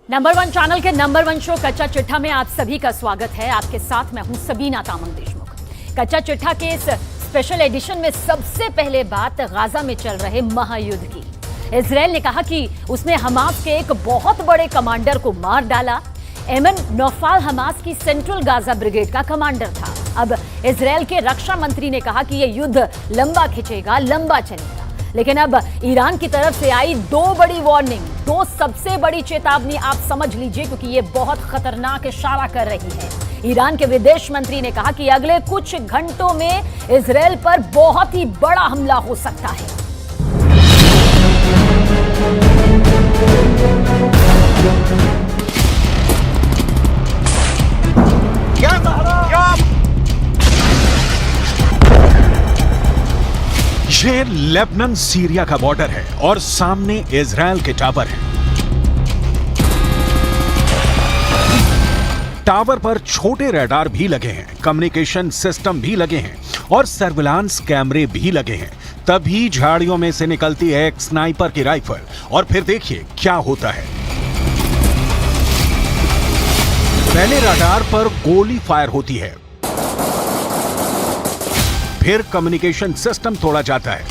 Number 1 channel के number 1 show कच्चा चिट्ठा में आप सभी का स्वागत है। आपके साथ मैं हूं सबीना तामंग देशमुख। कच्चा चिट्ठा के इस स्पेशल एडिशन में सबसे पहले बात गाजा में चल रहे महायुद्ध की। इजराइल ने कहा कि उसने हमास के एक बहुत बड़े कमांडर को मार डाला। एमन नौफाल हमास की सेंट्रल गाजा ब्रिगेड का कमांडर था। अब इजराइल के रक्षा मंत्री ने कहा कि यह युद्ध लंबा खिंचेगा, लंबा चलेगा। लेकिन अब ईरान की तरफ से आई दो बड़ी वार्निंग, दो सबसे बड़ी चेतावनी आप समझ लीजिए, क्योंकि ये बहुत खतरनाक इशारा कर रही है। ईरान के विदेश मंत्री ने कहा कि अगले कुछ घंटों में इजराइल पर बहुत ही बड़ा हमला हो सकता है। ये लेबनान सीरिया का बॉर्डर है और सामने इजराइल के टावर हैं। टावर पर छोटे रडार भी लगे हैं, कम्युनिकेशन सिस्टम भी लगे हैं और सर्विलांस कैमरे भी लगे हैं। तभी झाड़ियों में से निकलती है एक स्नाइपर की राइफल और फिर देखिए क्या होता है। पहले रडार पर गोली फायर होती है, फिर कम्युनिकेशन सिस्टम तोड़ा जाता है,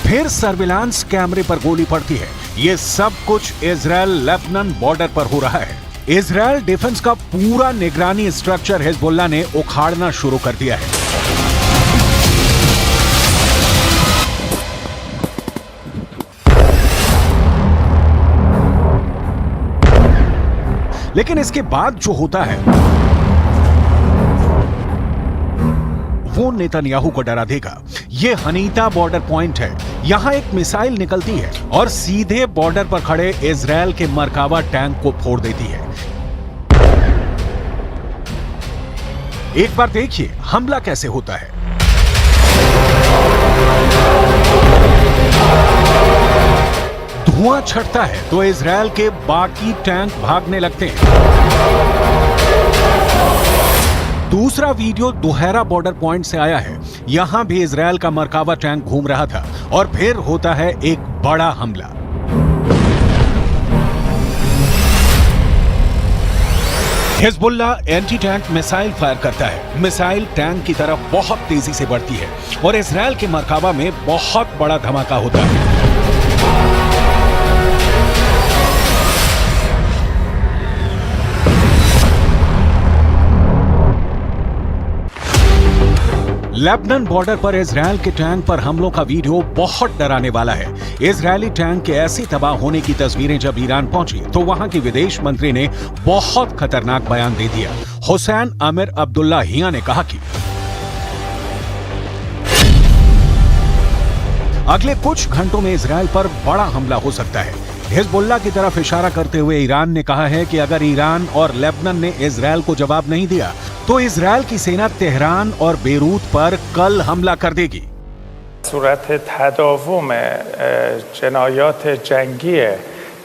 फिर सर्विलांस कैमरे पर गोली पड़ती है। यह सब कुछ इजराइल लेबनान बॉर्डर पर हो रहा है। इजराइल डिफेंस का पूरा निगरानी स्ट्रक्चर हिजबुल्लाह ने उखाड़ना शुरू कर दिया है। लेकिन इसके बाद जो होता है वो नेतन्याहू को डरा देगा। ये हनीता बॉर्डर पॉइंट है। यहां एक मिसाइल निकलती है और सीधे बॉर्डर पर खड़े इजराइल के मरकावा टैंक को फोड़ देती है। एक बार देखिए हमला कैसे होता है। धुआं छटता है तो इजराइल के बाकी टैंक भागने लगते हैं। दूसरा वीडियो दोहरा बॉर्डर पॉइंट से आया है। यहां भी इजराइल का मरकावा टैंक घूम रहा था और फिर होता है एक बड़ा हमला। Hezbollah anti tank missile fire करता है। मिसाइल टैंक की तरफ बहुत तेजी से बढ़ती है और इजराइल के मरकावा में बहुत बड़ा धमाका होता है। लेबनान बॉर्डर पर इजराइल के टैंक पर हमलों का वीडियो बहुत डराने वाला है। इजरायली टैंक के ऐसे तबाह होने की तस्वीरें जब ईरान पहुंची तो वहां के विदेश मंत्री ने बहुत खतरनाक बयान दे दिया। हुसैन आमिर अब्दुल्लाहियां ने कहा कि अगले कुछ घंटों में इजराइल पर बड़ा हमला हो सकता है। हिजबुल्लाह की तरफ इशारा करते हुए ईरान ने कहा है कि अगर ईरान और लेबनान ने इजराइल को जवाब नहीं दिया तो इजराइल की सेना तेहरान और बेरूत पर कल हमला कर देगी। सूरत तदावुम जनायात जंगी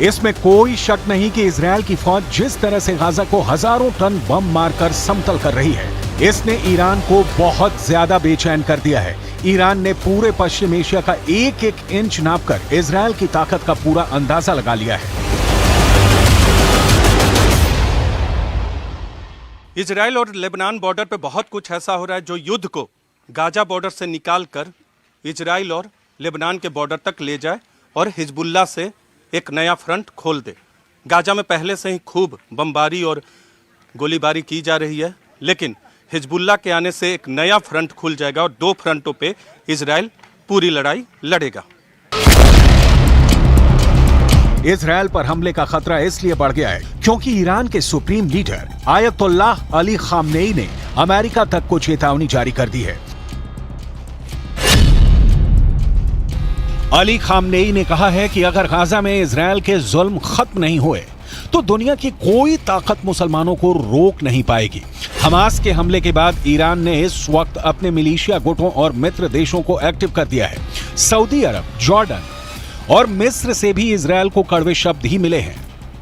इसमें कोई शक नहीं कि इजराइल की फौज जिस तरह से गाजा को हजारों टन बम मारकर समतल कर रही है, इसने ईरान को बहुत ज्यादा बेचैन कर दिया है। ईरान ने पूरे पश्चिम एशिया का एक एक इंच नापकर इजराइल की ताकत का पूरा अंदाजा लगा लिया है। इजराइल और लेबनान बॉर्डर पे बहुत कुछ ऐसा हो रहा है जो युद्ध को गाजा बॉर्डर से निकालकर इजराइल और लेबनान के बॉर्डर तक ले जाए और हिजबुल्लाह से एक नया फ्रंट खोल दे। गाजा में पहले से ही खूब बमबारी और गोलीबारी की जा रही है, लेकिन हिजबुल्लाह के आने से एक नया फ्रंट खुल जाएगा और दो फ्रंटों पे इजराइल पूरी लड़ाई लड़ेगा। इजराइल पर हमले का खतरा इसलिए बढ़ गया है क्योंकि ईरान के supreme leader Ayatollah Ali Khamenei ने अमेरिका तक को चेतावनी जारी कर दी है। अली खामनेई ने कहा है कि अगर गाजा में इजराइल के जुल्म खत्म नहीं हुए तो दुनिया की कोई ताकत मुसलमानों को रोक नहीं पाएगी। हमास के हमले के बाद ईरान ने इस वक्त अपने मिलिशिया गुटों और मित्र देशों को एक्टिव कर दिया है। सऊदी अरब, जॉर्डन और मिस्र से भी इजरायल को कड़वे शब्द ही मिले हैं।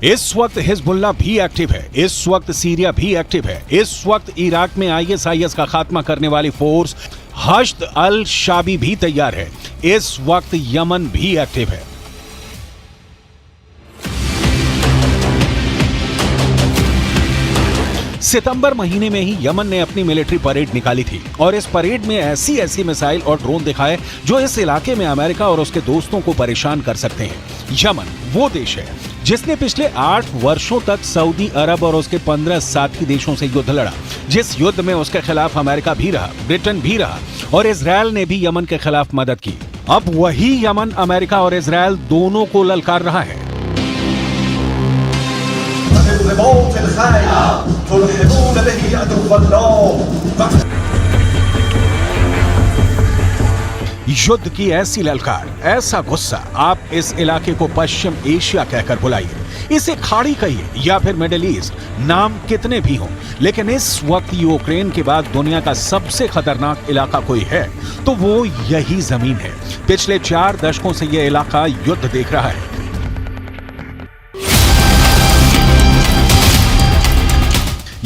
इस वक्त हिजबुल्लाह भी एक्टिव है, इस वक्त सीरिया भी एक्टिव है, इस वक्त इराक में ISIS का खात्मा करने वाली फोर्स हश्द अल शाबी भी तैयार है, इस वक्त यमन भी एक्टिव है। सितंबर महीने में ही यमन ने अपनी मिलिट्री परेड निकाली थी और इस परेड में ऐसी ऐसी मिसाइल और ड्रोन दिखाए जो इस इलाके में अमेरिका और उसके दोस्तों को परेशान कर सकते हैं। यमन वो देश है जिसने पिछले 8 वर्षों तक सऊदी अरब और उसके 15 साथी देशों से युद्ध लड़ा, जिस युद्ध में उसके खिलाफ अमेरिका भी रहा, ब्रिटेन भी रहा और इजरायल ने भी यमन के खिलाफ मदद की। अब वही यमन अमेरिका और इजरायल दोनों को ललकार रहा है। युद्ध की ऐसी ललकार, ऐसा गुस्सा, आप इस इलाके को पश्चिम एशिया कहकर बुलाइए, इसे खाड़ी कहिए या फिर मिडिल ईस्ट, नाम कितने भी हों, लेकिन इस वक्त यूक्रेन के बाद दुनिया का सबसे खतरनाक इलाका कोई है तो वो यही जमीन है। पिछले 4 दशकों से यह इलाका युद्ध देख रहा है।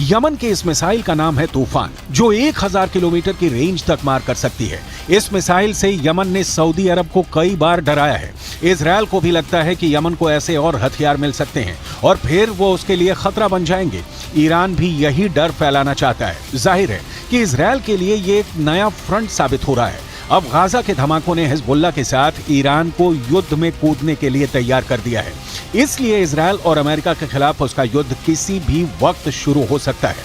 यमन के इस मिसाइल का नाम है तूफान, जो 1000 किलोमीटर की रेंज तक मार कर सकती है। इस मिसाइल से यमन ने सऊदी अरब को कई बार डराया है। इजरायल को भी लगता है कि यमन को ऐसे और हथियार मिल सकते हैं और फिर वो उसके लिए खतरा बन जाएंगे। ईरान भी यही डर फैलाना चाहता है। जाहिर है कि इजरायल के लिए ये एक नया फ्रंट साबित हो रहा है। अब गाजा के धमाकों ने हिजबुल्लाह के साथ ईरान को युद्ध में कूदने के लिए तैयार कर दिया है। इसलिए इजरायल और अमेरिका के खिलाफ उसका युद्ध किसी भी वक्त शुरू हो सकता है।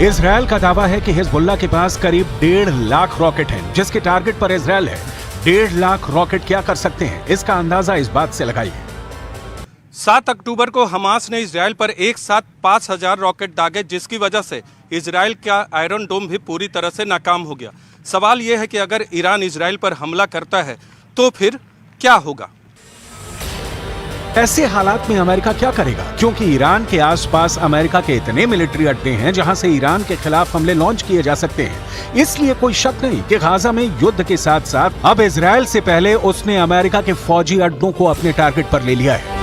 इजरायल का दावा है कि हिजबुल्लाह के पास करीब 1.5 लाख रॉकेट हैं, जिसके टारगेट पर इजरायल है। 1.5 लाख रॉकेट क्या कर सकते हैं, इसका अंदाजा इस बात से लगाइए। 7 अक्टूबर को हमास ने इजरायल पर एक साथ 5000 रॉकेट दागे, जिसकी वजह से इजरायल का आयरन डोम भी पूरी तरह से नाकाम हो गया। सवाल यह है कि अगर ईरान इजरायल पर हमला करता है तो फिर क्या होगा? ऐसे हालात में अमेरिका क्या करेगा, क्योंकि ईरान के आसपास अमेरिका के इतने मिलिट्री अड्डे हैं जहां से ईरान के खिलाफ हमले लॉन्च किए जा सकते हैं। इसलिए कोई शक नहीं कि गाजा में युद्ध के साथ साथ अब इजरायल से पहले उसने अमेरिका के फौजी अड्डों को अपने टारगेट पर ले लिया है।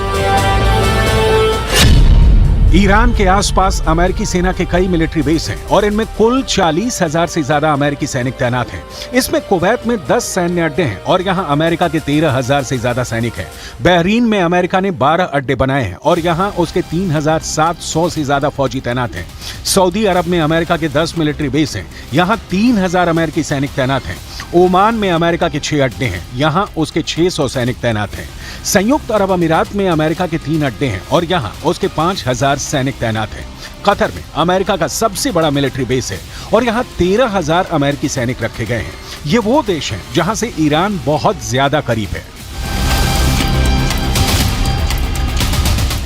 ईरान के आसपास अमेरिकी सेना के कई मिलिट्री बेस हैं और इनमें कुल 40,000 से ज्यादा अमेरिकी सैनिक तैनात हैं। इसमें कुवैत में 10 सैन्य अड्डे हैं और यहाँ अमेरिका के 13,000 से ज्यादा सैनिक हैं। बहरीन में अमेरिका ने 12 अड्डे बनाए हैं और यहाँ उसके 3,700 से ज्यादा फौजी तैनात हैं। सऊदी अरब में अमेरिका के 10 मिलिट्री बेस हैं, यहाँ 3,000 अमेरिकी सैनिक तैनात हैं। ओमान में अमेरिका के 6 अड्डे हैं, यहाँ उसके 600 सैनिक तैनात हैं। संयुक्त अरब अमीरात में अमेरिका के 3 अड्डे हैं और यहाँ उसके 5,000 सैनिक तैनात हैं। कतर में अमेरिका का सबसे बड़ा मिलिट्री बेस है और यहाँ 13,000 अमेरिकी सैनिक रखे गए हैं। ये वो देश हैं जहाँ से ईरान बहुत ज्यादा करीब है।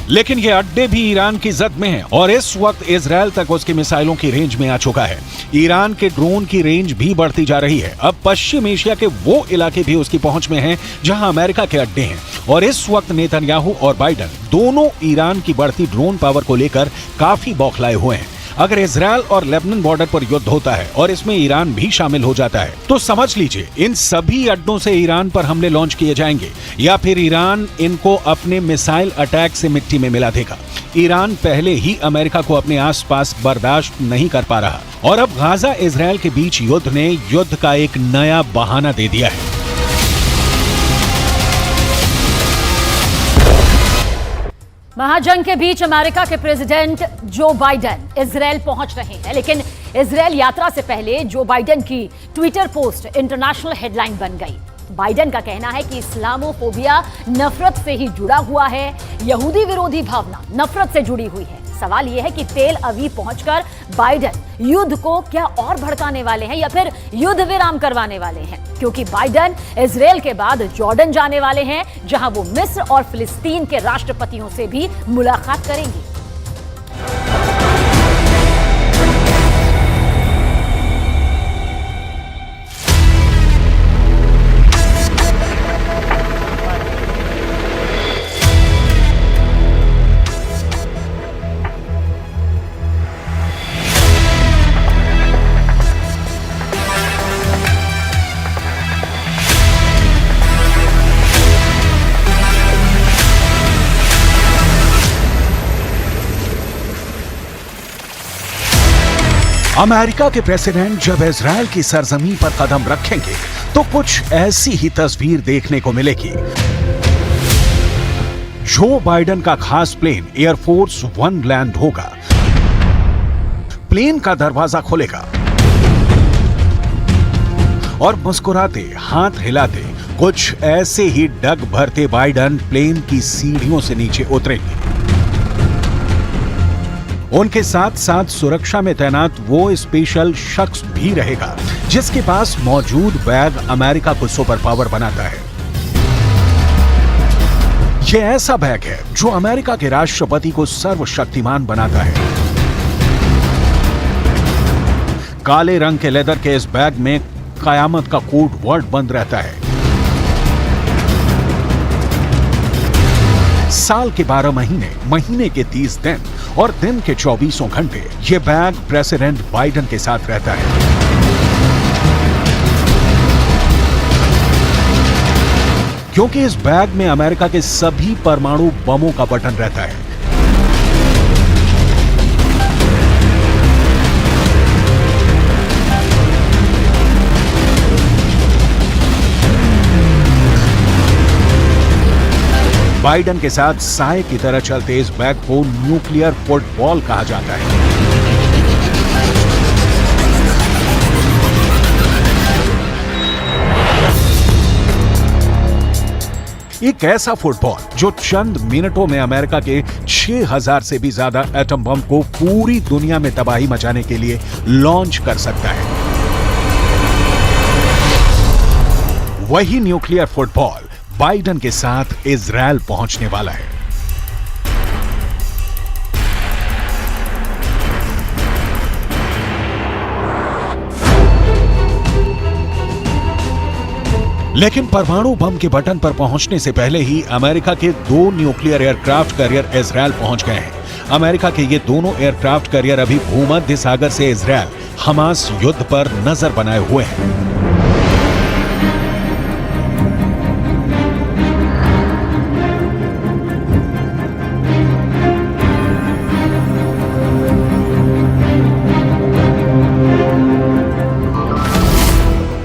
लेकिन ये अड्डे भी ईरान की जद में हैं और इस वक्त इजरायल तक उसकी मिसाइलों की रेंज में आ चुका है। ईरान के ड्रोन की रेंज भी बढ़ती जा रही है। अब पश्चिम एशिया के वो इलाके भी उसकी पहुंच में हैं जहां अमेरिका के अड्डे हैं और इस वक्त नेतन्याहू और बाइडेन दोनों ईरान की बढ़ती ड्रोन पावर को लेकर काफी बौखलाए हुए हैं। अगर इजरायल और लेबनान बॉर्डर पर युद्ध होता है और इसमें ईरान भी शामिल हो जाता है तो समझ लीजिए इन सभी अड्डों से ईरान पर हमले लॉन्च किए जाएंगे या फिर ईरान इनको अपने मिसाइल अटैक से मिट्टी में मिला देगा। ईरान पहले ही अमेरिका को अपने आसपास बर्दाश्त नहीं कर पा रहा और अब गाजा इजरायल के बीच युद्ध ने युद्ध का एक नया बहाना दे दिया है। महाजंग के बीच अमेरिका के प्रेसिडेंट जो बाइडेन इजरायल पहुंच रहे हैं, लेकिन इजरायल यात्रा से पहले जो बाइडेन की ट्विटर पोस्ट इंटरनेशनल हेडलाइन बन गई। बाइडेन का कहना है कि इस्लामोफोबिया नफरत से ही जुड़ा हुआ है, यहूदी विरोधी भावना नफरत से जुड़ी हुई है। सवाल यह है कि तेल अवीव पहुंचकर बाइडेन युद्ध को क्या और भड़काने वाले हैं या फिर युद्ध विराम करवाने वाले हैं, क्योंकि बाइडेन इजरायल के बाद जॉर्डन जाने वाले हैं, जहां वो मिस्र और फिलिस्तीन के राष्ट्रपतियों से भी मुलाकात करेंगे। अमेरिका के प्रेसिडेंट जब इजरायल की सरजमीन पर कदम रखेंगे तो कुछ ऐसी ही तस्वीर देखने को मिलेगी। जो बाइडेन का खास प्लेन एयरफोर्स 1 लैंड होगा, प्लेन का दरवाजा खुलेगा और मुस्कुराते हाथ हिलाते कुछ ऐसे ही डग भरते बाइडेन प्लेन की सीढ़ियों से नीचे उतरेंगे। उनके साथ साथ सुरक्षा में तैनात वो स्पेशल शख्स भी रहेगा जिसके पास मौजूद बैग अमेरिका को सुपर पावर बनाता है। यह ऐसा बैग है जो अमेरिका के राष्ट्रपति को सर्वशक्तिमान बनाता है। काले रंग के लेदर के इस बैग में कयामत का कोड वर्ड बंद रहता है। साल के 12 महीने, महीने के 30 दिन और दिन के 24 घंटे ये बैग प्रेसिडेंट बाइडेन के साथ रहता है। क्योंकि इस बैग में अमेरिका के सभी परमाणु बमों का बटन रहता है। बाइडेन के साथ साए की तरह चलते इस बैग को न्यूक्लियर फुटबॉल कहा जाता है। एक ऐसा फुटबॉल जो चंद मिनटों में अमेरिका के 6000 से भी ज्यादा एटम बम को पूरी दुनिया में तबाही मचाने के लिए लॉन्च कर सकता है। वही न्यूक्लियर फुटबॉल बाइडेन के साथ इजरायल पहुंचने वाला है। लेकिन परमाणु बम के बटन पर पहुंचने से पहले ही अमेरिका के 2 न्यूक्लियर एयरक्राफ्ट कैरियर इजरायल पहुंच गए हैं। अमेरिका के ये दोनों एयरक्राफ्ट कैरियर अभी भूमध्य सागर से इजरायल हमास युद्ध पर नजर बनाए हुए हैं।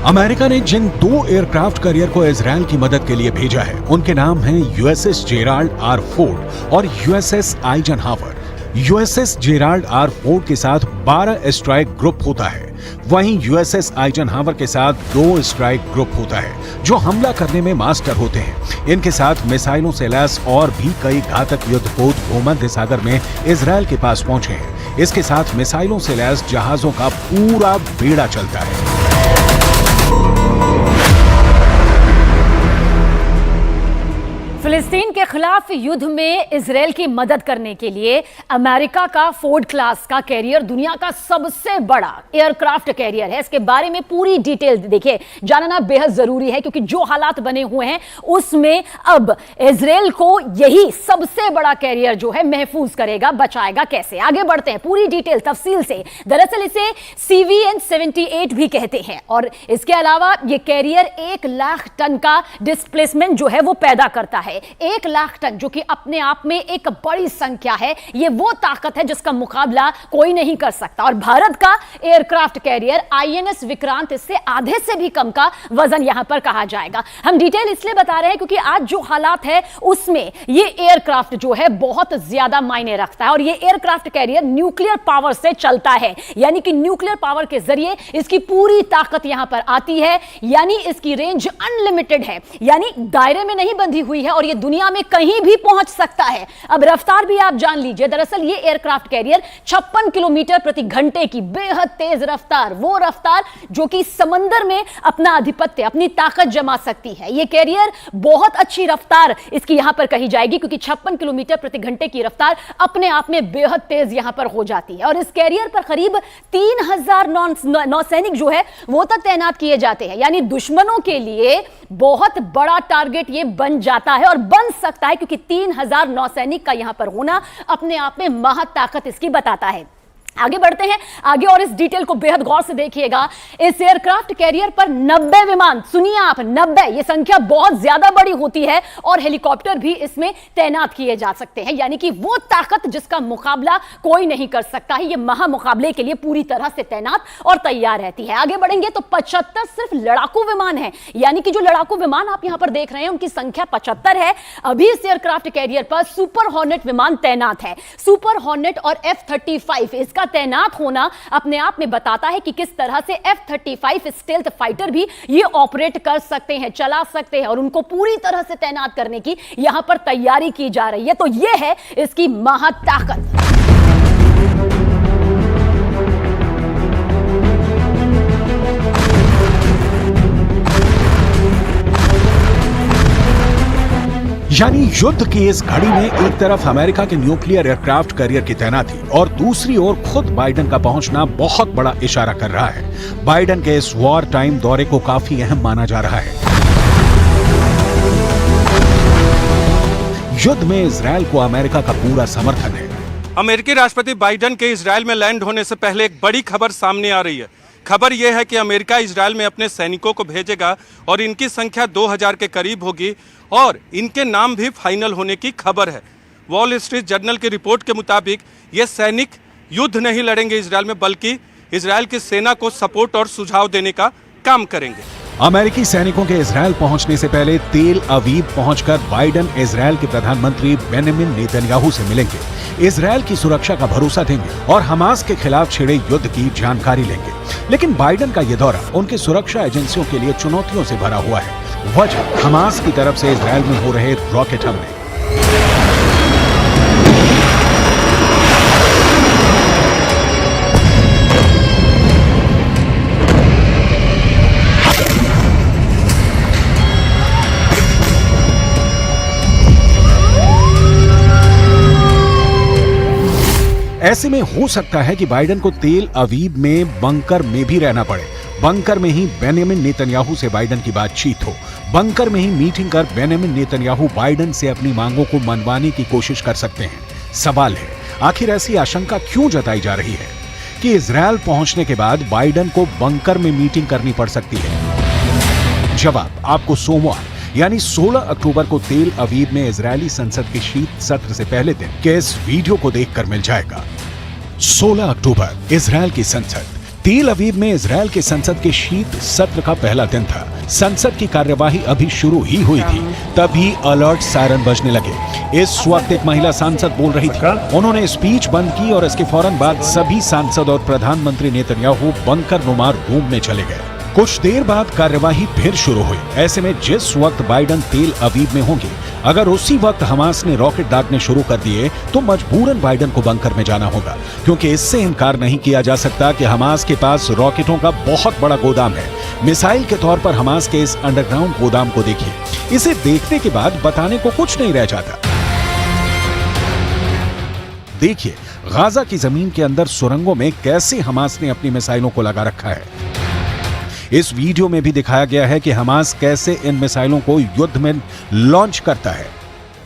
अमेरिका ने जिन 2 एयरक्राफ्ट कैरियर को इजरायल की मदद के लिए भेजा है उनके नाम हैं यूएसएस जेराल्ड आर फोर्ड और USS Eisenhower. USS Gerald R Ford के साथ 12 स्ट्राइक ग्रुप होता है, वहीं यूएसएस आइजनहावर के साथ 2 स्ट्राइक ग्रुप होता है जो हमला करने में मास्टर होते हैं। इनके साथ मिसाइलों से लैस और भी कई घातक युद्धपोत भूमध्य सागर में इजरायल के पास पहुंचे हैं। इसके साथ मिसाइलों से लैस जहाजों का पूरा बेड़ा चलता है। फिलिस्तीन के खिलाफ युद्ध में इजरायल की मदद करने के लिए अमेरिका का फोर्ड क्लास का कैरियर दुनिया का सबसे बड़ा एयरक्राफ्ट कैरियर है। इसके बारे में पूरी डिटेल देखिए, जानना बेहद जरूरी है क्योंकि जो हालात बने हुए हैं उसमें अब इजरायल को यही सबसे बड़ा कैरियर जो है महफूज करेगा, बचाएगा कैसे। आगे बढ़ते हैं पूरी डिटेल तफसील से। दरअसल इसे CVN-78 भी कहते हैं और इसके अलावा यह कैरियर 1 लाख टन का डिस्प्लेसमेंट जो है वो पैदा करता है। 1 लाख टन जो कि अपने आप में एक बड़ी संख्या है। यह वो ताकत है जिसका मुकाबला कोई नहीं कर सकता। और भारत का एयरक्राफ्ट कैरियर INS विक्रांत इससे आधे से भी कम का वजन यहां पर कहा जाएगा। हम डिटेल इसलिए बता रहे हैं क्योंकि आज जो हालात है उसमें यह एयरक्राफ्ट जो है बहुत ज्यादा मायने रखता है और यह एयरक्राफ्ट कैरियर न्यूक्लियर पावर से चलता है, यानी कि न्यूक्लियर पावर के जरिए इसकी पूरी ताकत यहां पर आती है, यानी इसकी रेंज अनलिमिटेड है, यानी दायरे में नहीं बंधी हुई है और ये दुनिया में कहीं भी पहुंच सकता है। अब रफ्तार भी आप जान लीजिए। दरअसल ये एयरक्राफ्ट कैरियर 56 किलोमीटर प्रति घंटे की बेहद तेज रफ्तार, वो रफ्तार जो कि समंदर में अपना आधिपत्य, अपनी ताकत जमा सकती है। ये कैरियर बहुत अच्छी रफ्तार इसकी यहां पर कही जाएगी, क्योंकि 56 किलोमीटर प्रति घंटे की रफ्तार अपने आप में बेहद तेज यहां पर हो जाती है। और इस कैरियर पर करीब 3000 नौसैनिक जो है वो तक तैनात किए जाते हैं। यानी दुश्मनों के लिए बहुत बड़ा टारगेट ये बन जाता है और बन सकता है, क्योंकि 3000 नौसैनिक का यहां पर होना अपने आप में महत्ताकत इसकी बताता है। आगे बढ़ते हैं आगे और इस डिटेल को बेहद गौर से देखिएगा। इस एयरक्राफ्ट कैरियर पर 90 विमान, सुनिए आप 90, ये संख्या बहुत ज्यादा बड़ी होती है, और हेलीकॉप्टर भी इसमें तैनात किए जा सकते हैं। यानी कि वो ताकत जिसका मुकाबला कोई नहीं कर सकता है, ये महामुकाबले के लिए पूरी तरह से तैनात और तैयार रहती है। आगे बढ़ेंगे तो 75 सिर्फ लड़ाकू विमान है। यानी कि जो लड़ाकू विमान आप यहां पर देख रहे हैं उनकी संख्या 75 है। अभी इस एयरक्राफ्ट कैरियर पर सुपर हॉर्नेट विमान तैनात है। सुपर हॉर्नेट और F-35 इसका तैनात होना अपने आप में बताता है कि किस तरह से F-35 स्टेल्थ फाइटर भी ये ऑपरेट कर सकते हैं, चला सकते हैं, और उनको पूरी तरह से तैनात करने की यहां पर तैयारी की जा रही है। तो ये है इसकी महाताकत। यानी युद्ध की इस घड़ी में एक तरफ अमेरिका के न्यूक्लियर एयरक्राफ्ट कैरियर की तैनाती और दूसरी ओर खुद बाइडेन का पहुंचना बहुत बड़ा इशारा कर रहा है। बाइडेन के इस वॉर टाइम दौरे को काफी अहम माना जा रहा है। युद्ध में इजरायल को अमेरिका का पूरा समर्थन है। अमेरिकी राष्ट्रपति बाइडेन के इजरायल में लैंड होने से पहले एक बड़ी खबर सामने आ रही है। खबर यह है कि अमेरिका इजरायल में अपने सैनिकों को भेजेगा और इनकी संख्या 2000 के करीब होगी, और इनके नाम भी फाइनल होने की खबर है। वॉल स्ट्रीट जर्नल की रिपोर्ट के मुताबिक ये सैनिक युद्ध नहीं लड़ेंगे इजरायल में, बल्कि इजरायल की सेना को सपोर्ट और सुझाव देने का काम करेंगे। अमेरिकी सैनिकों के इजरायल पहुंचने से पहले तेल अवीव पहुंचकर बाइडेन इजरायल के प्रधानमंत्री बेंजामिन नेतन्याहू से मिलेंगे, इजरायल की सुरक्षा का भरोसा देंगे और हमास के खिलाफ छिड़े युद्ध की जानकारी लेंगे। लेकिन बाइडेन का यह दौरा उनकी सुरक्षा एजेंसियों के लिए चुनौतियों से भरा हुआ है। वजह हमास की तरफ से इजरायल में हो रहे रॉकेट हमले। ऐसे में हो सकता है कि बाइडेन को तेल अवीव में बंकर में भी रहना पड़े। बंकर में ही बेंजामिन नेतन्याहू से बाइडेन की बातचीत हो, बंकर में ही मीटिंग कर बेंजामिन नेतन्याहू बाइडेन से अपनी मांगों को मनवाने की कोशिश कर सकते हैं। सवाल है, आखिर ऐसी आशंका क्यों जताई जा रही है कि इजरायल पहुंचने के बाद बाइडेन को बंकर में मीटिंग करनी पड़ सकती है? जवाब आपको सोमवार यानी 16 अक्टूबर को तेल अवीव में इजरायली संसद के शीत सत्र से पहले दिन के इस वीडियो को देखकर मिल जाएगा। 16 अक्टूबर इजरायल की संसद। तेल अवीव में इजरायल के संसद के शीत सत्र का पहला दिन था। संसद की कार्यवाही अभी शुरू ही हुई थी, तभी अलर्ट सायरन बजने लगे। इस वक्त एक महिला सांसद बोल रही थी। उन्होंने स्पीच बंद की और इसके फौरन बाद सभी सांसद और प्रधानमंत्री नेतन्याहू बंकर नुमा रूम में चले गए। कुछ देर बाद कार्यवाही फिर शुरू हुई। ऐसे में जिस वक्त बाइडेन तेल अवीव में होंगे, अगर उसी वक्त हमास ने रॉकेट दागने शुरू कर दिए तो मजबूरन बाइडेन को बंकर में जाना होगा, क्योंकि इससे इनकार नहीं किया जा सकता कि हमास के पास रॉकेटों का बहुत बड़ा गोदाम है। मिसाइल के तौर पर हमास के इस अंडरग्राउंड गोदाम को देखिए। इसे देखने के बाद बताने को कुछ नहीं रह जाता। देखिए गाजा की जमीन के अंदर सुरंगों में कैसे हमास ने अपनी मिसाइलों को लगा रखा है। इस वीडियो में भी दिखाया गया है कि हमास कैसे इन मिसाइलों को युद्ध में लॉन्च करता है।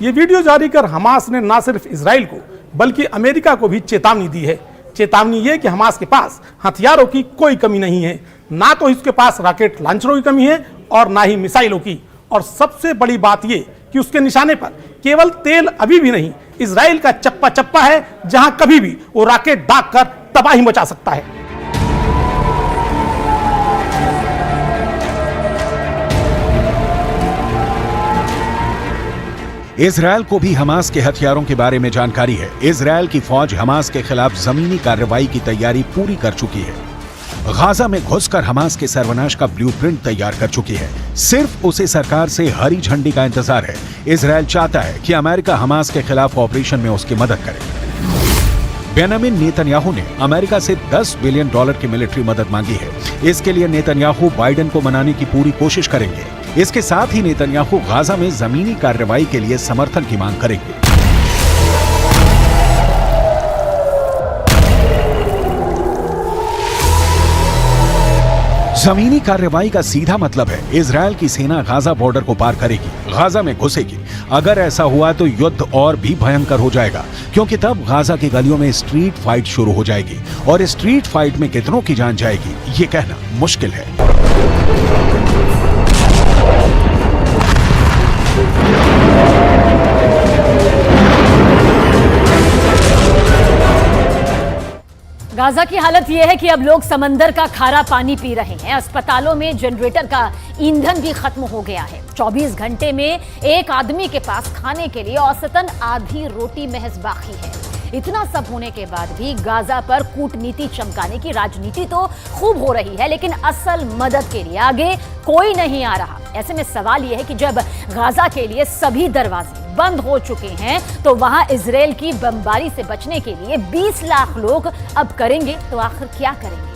ये वीडियो जारी कर हमास ने न सिर्फ इजराइल को बल्कि अमेरिका को भी चेतावनी दी है। चेतावनी ये कि हमास के पास हथियारों की कोई कमी नहीं है, ना तो इसके पास रॉकेट लॉन्चरों की कमी है और ना ही मिसाइलों की। और सबसे बड़ी बात ये कि उसके निशाने पर केवल तेल अवीव ही नहीं, इजराइल का चप्पा चप्पा है, जहां कभी भी वो रॉकेट दाग कर तबाही मचा सकता है। इजरायल को भी हमास के हथियारों के बारे में जानकारी है। इजरायल की फौज हमास के खिलाफ जमीनी कार्रवाई की तैयारी पूरी कर चुकी है। गाजा में घुसकर हमास के सर्वनाश का ब्लूप्रिंट तैयार कर चुकी है। सिर्फ उसे सरकार से हरी झंडी का इंतजार है। इजरायल चाहता है कि अमेरिका हमास के खिलाफ ऑपरेशन में उसकी मदद करे। बेंजामिन नेतन्याहू ने अमेरिका से $10 बिलियन की मिलिट्री मदद मांगी है। इसके लिए नेतन्याहू बाइडेन को मनाने की पूरी कोशिश करेंगे। इसके साथ ही नेतन्याहू गाजा में जमीनी कार्रवाई के लिए समर्थन की मांग करेंगे। जमीनी कार्रवाई का सीधा मतलब है इजरायल की सेना गाजा बॉर्डर को पार करेगी, गाजा में घुसेगी। अगर ऐसा हुआ तो युद्ध और भी भयंकर हो जाएगा, क्योंकि तब गाजा की गलियों में स्ट्रीट फाइट शुरू हो जाएगी और स्ट्रीट फाइट में कितनों की जान जाएगी ये कहना मुश्किल है। गाजा की हालत यह है कि अब लोग समंदर का खारा पानी पी रहे हैं। अस्पतालों में जनरेटर का ईंधन भी खत्म हो गया है। 24 घंटे में एक आदमी के पास खाने के लिए औसतन आधी रोटी महज बाकी है। इतना सब होने के बाद भी गाजा पर कूटनीति चमकाने की राजनीति तो खूब हो रही है, लेकिन असल मदद के लिए आगे कोई नहीं आ रहा। ऐसे में सवाल यह है कि जब गाजा के लिए सभी दरवाजे बंद हो चुके हैं तो वहां इजरायल की बमबारी से बचने के लिए 20 लाख लोग अब करेंगे तो आखिर क्या करेंगे?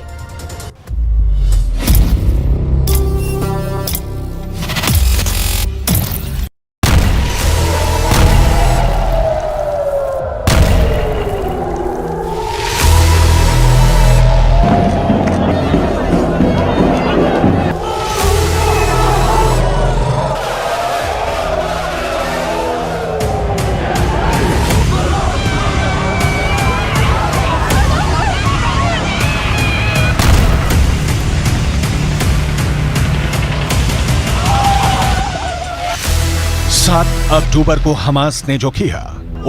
अक्टूबर को हमास ने जो किया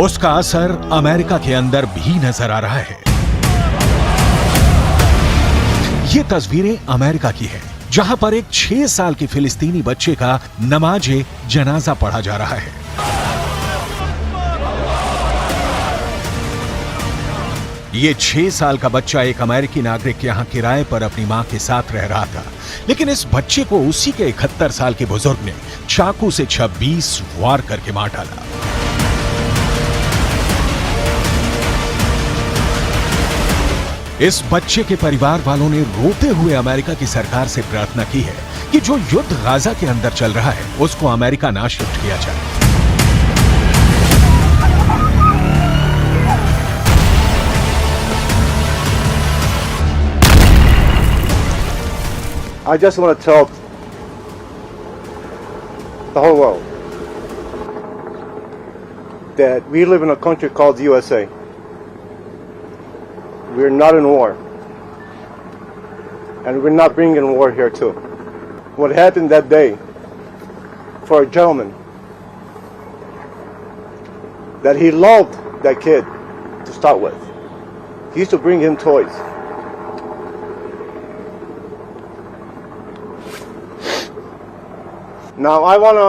उसका असर अमेरिका के अंदर भी नजर आ रहा है। ये तस्वीरें अमेरिका की है, जहां पर एक 6 साल के फिलिस्तीनी बच्चे का नमाजे जनाजा पढ़ा जा रहा है। ये 6 साल का बच्चा एक अमेरिकी नागरिक के यहां किराए पर अपनी मां के साथ रह रहा था, लेकिन इस बच्चे को उसी के 71 साल के बुजुर्ग ने चाकू से 26 वार करके मार डाला। इस बच्चे के परिवार वालों ने रोते हुए अमेरिका की सरकार से प्रार्थना की है कि जो युद्ध गाजा के अंदर चल रहा है उसको अमेरिका ना शिफ्ट किया जाए। I just want to tell the whole world that we live in a country called the USA. We're not in war. And we're not bringing war here too. What happened that day for a gentleman, that he loved that kid to start with. He used to bring him toys. Now I want to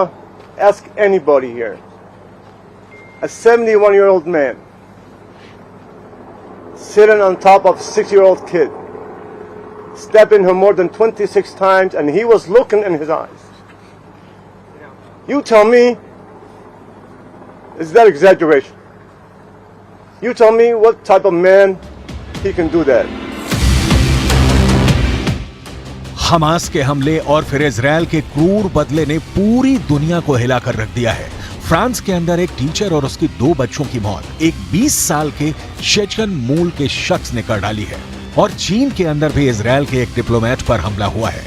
ask anybody here, a 71-year-old man sitting on top of a 6-year-old kid, stabbing him more than 26 times, and he was looking in his eyes. You tell me, is that exaggeration? You tell me what type of man he can do that. Hamas के हमले और फिर Israel के क्रूर बदले ने पूरी दुनिया को हिलाकर रख दिया है। फ्रांस के अंदर एक टीचर और उसकी 2 बच्चों की मौत एक 20 साल के चेचन मूल के शख्स ने कर डाली है। और चीन के अंदर भी इजरायल के एक डिप्लोमेट पर हमला हुआ है।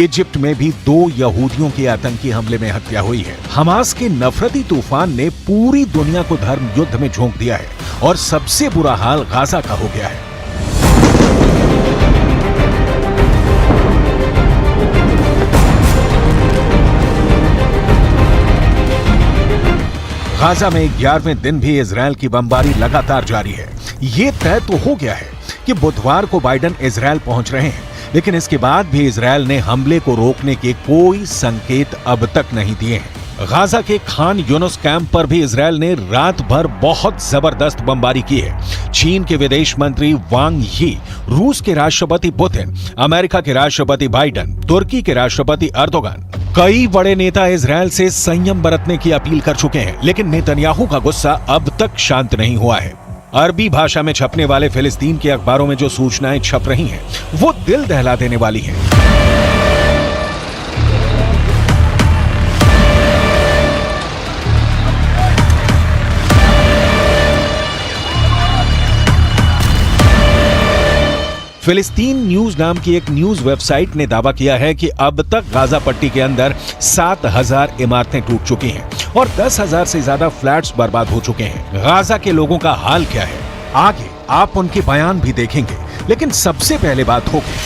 इजिप्ट में भी 2 यहूदियों के आतंकी हमले में हत्या हुई है। हमास के नफरती तूफान ने पूरी दुनिया को धर्म युद्ध में झोंक दिया है और सबसे बुरा हाल गाजा का हो गया है। गाजा में 11वें दिन भी इजरायल की बमबारी लगातार जारी है। ये तय तो हो गया है कि बुधवार को बाइडेन इजरायल पहुंच रहे हैं, लेकिन इसके बाद भी इजरायल ने हमले को रोकने के कोई संकेत अब तक नहीं दिए हैं। गाजा के खान यूनुस कैंप पर भी इजरायल ने रात भर बहुत जबरदस्त बमबारी की है। चीन के विदेश मंत्री वांग यी रूस के राष्ट्रपति पुतिन, अमेरिका के राष्ट्रपति बाइडेन, तुर्की के राष्ट्रपति अर्दोगान, कई बड़े नेता इजरायल से संयम बरतने की अपील कर चुके हैं, लेकिन नेतन्याहू का गुस्सा अब तक शांत नहीं हुआ है। अरबी भाषा में छपने वाले फिलिस्तीन के अखबारों में जो सूचनाएं छप रही हैं, वो दिल दहला देने वाली हैं। फिलिस्तीन न्यूज नाम की एक न्यूज वेबसाइट ने दावा किया है कि अब तक गाजा पट्टी के अंदर 7,000 इमारतें टूट चुकी हैं और 10,000 से ज्यादा फ्लैट्स बर्बाद हो चुके हैं। गाजा के लोगों का हाल क्या है, आगे आप उनके बयान भी देखेंगे, लेकिन सबसे पहले बात होगी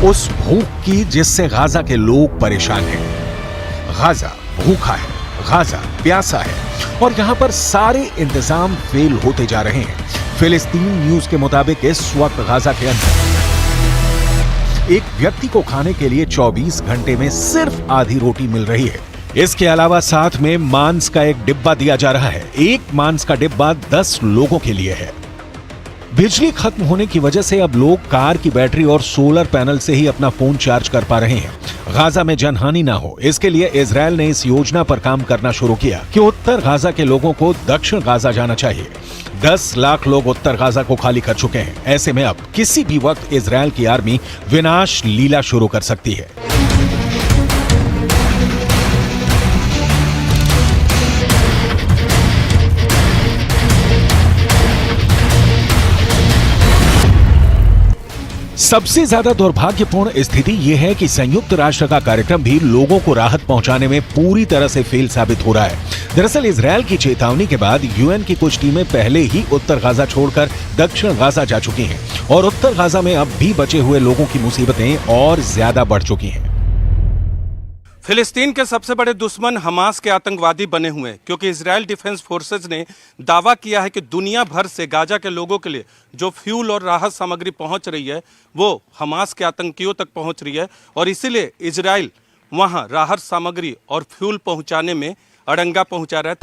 उस भूख की जिससे गाजा के लोग परेशान हैं। गाजा भूखा है, गाजा प्यासा है और यहां पर सारे इंतजाम फेल होते जा रहे हैं। फिलिस्तीन न्यूज के मुताबिक इस वक्त गाजा के अंदर एक व्यक्ति को खाने के लिए 24 घंटे में सिर्फ आधी रोटी मिल रही है। इसके अलावा साथ में मांस का एक डिब्बा दिया जा रहा है। एक मांस का डिब्बा 10 लोगों के लिए है। बिजली खत्म होने की वजह से अब लोग कार की बैटरी और सोलर पैनल से ही अपना फोन चार्ज कर पा रहे हैं। गाजा में जनहानि ना हो, इसके लिए इजरायल ने इस योजना पर काम करना शुरू किया कि उत्तर गाजा के लोगों को दक्षिण गाजा जाना चाहिए। 10 लाख लोग उत्तर गाजा को खाली कर चुके हैं। ऐसे में अब किसी भी वक्त इजरायल की आर्मी विनाश लीला शुरू कर सकती है। सबसे ज्यादा दुर्भाग्यपूर्ण स्थिति यह है कि संयुक्त राष्ट्र का कार्यक्रम भी लोगों को राहत पहुंचाने में पूरी तरह से फेल साबित हो रहा है। दरअसल इजरायल की चेतावनी के बाद यूएन की कुछ टीमें पहले ही उत्तर गाजा छोड़कर दक्षिण गाजा जा चुकी हैं और उत्तर गाजा में अब भी बचे हुए लोगों की मुसीबतें और ज्यादा बढ़ चुकी हैं। फिलिस्तीन के सबसे बड़े दुश्मन हमास के आतंकवादी बने हुए हैं, क्योंकि इजरायल डिफेंस फोर्सेज ने दावा किया है कि दुनिया भर से गाजा के लोगों के लिए जो फ्यूल और राहत सामग्री पहुंच रही है वो हमास के आतंकियों तक पहुंच रही है और इसीलिए इजरायल वहां राहत सामग्री और फ्यूल पहुंचाने में अड़ंगा पहुंचा रहा है।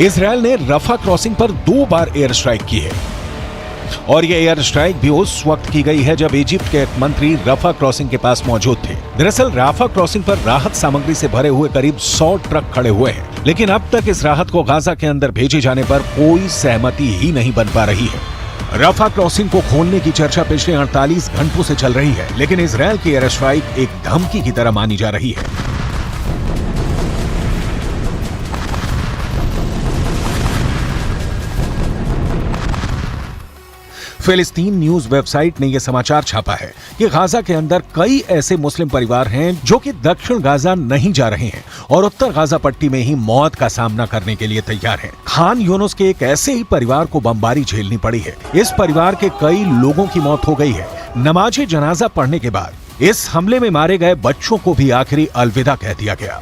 इजरायल ने रफा क्रॉसिंग पर 2 बार एयर स्ट्राइक की है और यह एयर स्ट्राइक भी उस वक्त की गई है जब इजिप्ट के एक मंत्री रफा क्रॉसिंग के पास मौजूद थे। दरअसल रफा क्रॉसिंग पर राहत सामग्री से भरे हुए करीब 100 ट्रक खड़े हुए हैं, लेकिन अब तक इस राहत को गाजा के अंदर भेजे जाने पर कोई सहमति ही नहीं बन पा रही है। रफा क्रॉसिंग को खोलने की चर्चा पिछले 48 घंटों से चल रही है, लेकिन इजरायल की एयर स्ट्राइक एक धमकी की तरह मानी जा रही है। फिलिस्तीन न्यूज वेबसाइट ने यह समाचार छापा है कि गाजा के अंदर कई ऐसे मुस्लिम परिवार हैं जो कि दक्षिण गाजा नहीं जा रहे हैं और उत्तर गाजा पट्टी में ही मौत का सामना करने के लिए तैयार हैं। खान यूनुस के एक ऐसे ही परिवार को बमबारी झेलनी पड़ी है। इस परिवार के कई लोगों की मौत हो गई है। नमाज़े जनाजा पढ़ने के बाद इस हमले में मारे गए बच्चों को भी आखिरी अलविदा कह दिया गया।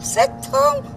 6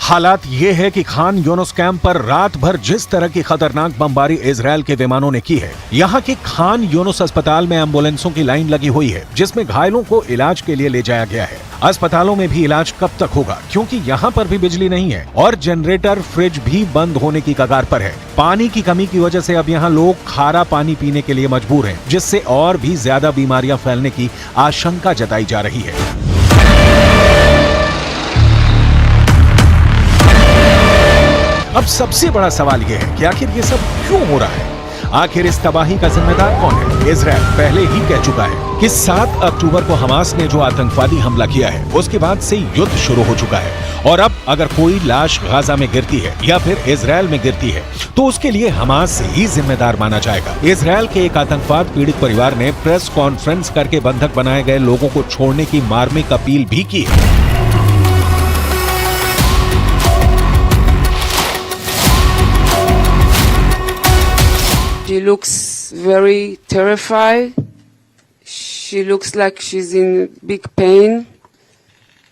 हालात ये है कि खान यूनुस कैंप पर रात भर जिस तरह की खतरनाक बमबारी इजरायल के विमानों ने की है, यहाँ के खान यूनुस अस्पताल में एम्बुलेंसों की लाइन लगी हुई है जिसमें घायलों को इलाज के लिए ले जाया गया है। अस्पतालों में भी इलाज कब तक होगा, क्योंकि यहाँ पर भी बिजली नहीं है और जनरेटर फ्रिज भी बंद होने की कगार पर है। पानी की कमी की वजह से अब यहाँ लोग खारा पानी पीने के लिए मजबूर हैं, जिससे और भी ज्यादा बीमारियां फैलने की आशंका जताई जा रही है। अब सबसे बड़ा सवाल यह है कि आखिर ये सब क्यों हो रहा है? आखिर इस तबाही का जिम्मेदार कौन है? इजरायल पहले ही कह चुका है कि 7 अक्टूबर को हमास ने जो आतंकवादी हमला किया है उसके बाद से युद्ध शुरू हो चुका है और अब अगर कोई लाश गाजा में गिरती है या फिर इजरायल में गिरती है तो उसके लिए हमास ही जिम्मेदार माना जाएगा। इजरायल के एक आतंकवाद पीड़ित परिवार ने प्रेस कॉन्फ्रेंस करके बंधक बनाए गए लोगों को छोड़ने की मार्मिक अपील भी की है। She looks very terrified. She looks like she's in big pain.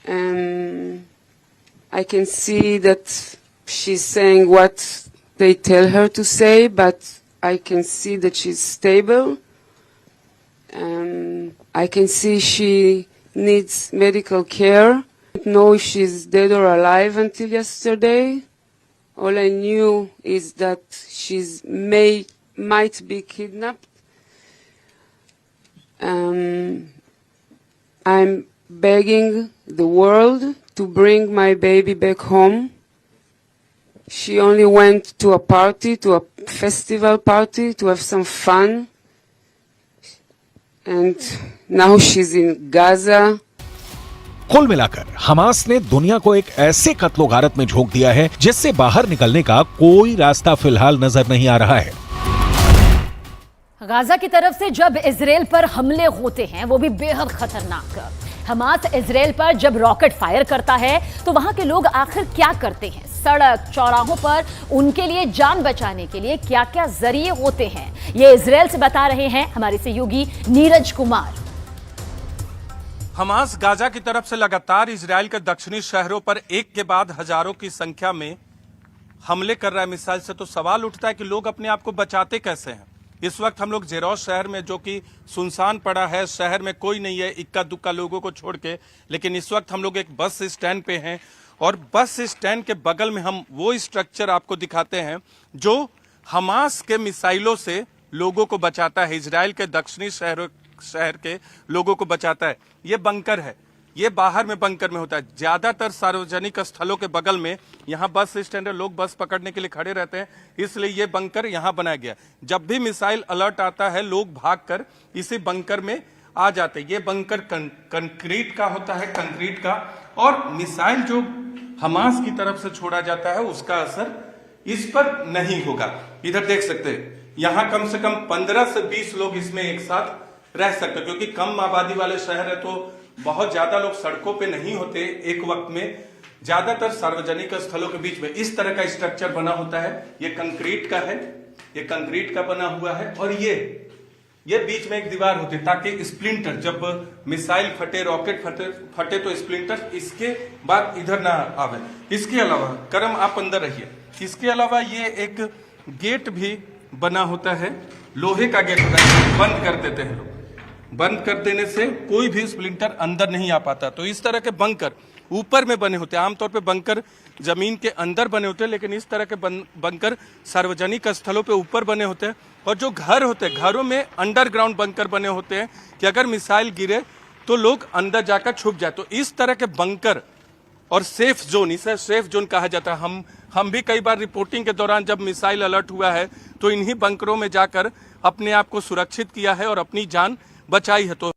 I can see that she's saying what they tell her to say, but I can see that she's stable. I can see she needs medical care. I don't know if she's dead or alive until yesterday. All I knew is that she's might be kidnapped. I'm begging the world to bring my baby back home. She only went to a party, to a festival party, to have some fun. And now she's in Gaza. कुल मिलाकर Hamas ने दुनिया को एक ऐसे कत्लो गारत में झोंक दिया है जिससे बाहर निकलने का कोई रास्ता फिलहाल नजर नहीं आ रहा है। गाजा की तरफ से जब इजराइल पर हमले होते हैं, वो भी बेहद खतरनाक। हमास इजराइल पर जब रॉकेट फायर करता है तो वहां के लोग आखिर क्या करते हैं? सड़क चौराहों पर उनके लिए जान बचाने के लिए क्या क्या जरिए होते हैं, ये इजराइल से बता रहे हैं हमारे सहयोगी नीरज कुमार। हमास गाजा की तरफ से लगातार इजराइल के दक्षिणी शहरों पर एक के बाद हजारों की संख्या में हमले कर रहा है मिसाइल से, तो सवाल उठता है कि लोग अपने आप को बचाते कैसे हैं। इस वक्त हम लोग जेरोस शहर में, जो कि सुनसान पड़ा है, शहर में कोई नहीं है इक्का दुक्का लोगों को छोड़ के, लेकिन इस वक्त हम लोग एक बस स्टैंड पे हैं और बस स्टैंड के बगल में हम वो स्ट्रक्चर आपको दिखाते हैं जो हमास के मिसाइलों से लोगों को बचाता है, इजराइल के दक्षिणी शहर के लोगों को बचाता है। ये बंकर है, ये बाहर में बंकर में होता है। ज्यादातर सार्वजनिक स्थलों के बगल में यहाँ बस स्टैंड है, लोग बस पकड़ने के लिए खड़े रहते हैं, इसलिए ये बंकर यहाँ बनाया गया। जब भी मिसाइल अलर्ट आता है लोग भागकर इसी बंकर में आ जाते हैं। ये बंकर कंक्रीट का होता है, कंक्रीट का, और मिसाइल जो हमास की तरफ से छोड़ा जाता है उसका असर इस पर नहीं होगा। इधर देख सकते हैं, यहाँ कम से कम 15 से 20 लोग इसमें एक साथ रह सकते, क्योंकि कम आबादी वाले शहर है तो बहुत ज्यादा लोग सड़कों पे नहीं होते एक वक्त में। ज्यादातर सार्वजनिक स्थलों के बीच में इस तरह का स्ट्रक्चर बना होता है। ये कंक्रीट का है, ये कंक्रीट का बना हुआ है, और ये बीच में एक दीवार होती है ताकि स्प्लिंटर, जब मिसाइल फटे, रॉकेट फटे तो स्प्लिंटर इसके बाद इधर ना आवे। इसके अलावा करम आप अंदर रहिए, इसके अलावा ये एक गेट भी बना होता है, लोहे का गेट होता है, बंद कर देते हैं लोग। बंद कर देने से कोई भी स्प्लिंटर अंदर नहीं आ पाता। तो इस तरह के बंकर ऊपर में बने होते हैं। आमतौर पे बंकर जमीन के अंदर बने होते हैं, लेकिन इस तरह के बंकर सार्वजनिक स्थलों पे ऊपर बने होते हैं। और जो घर होते हैं, घरों में अंडरग्राउंड बंकर बने होते हैं कि अगर मिसाइल गिरे तो लोग अंदर जाकर छुप जाए। तो इस तरह के बंकर और सेफ जोन, इसे सेफ जोन कहा जाता है। हम भी कई बार रिपोर्टिंग के दौरान जब मिसाइल अलर्ट हुआ है तो इन्हीं बंकरों में जाकर अपने आप को सुरक्षित किया है और अपनी जान बचाई है। तो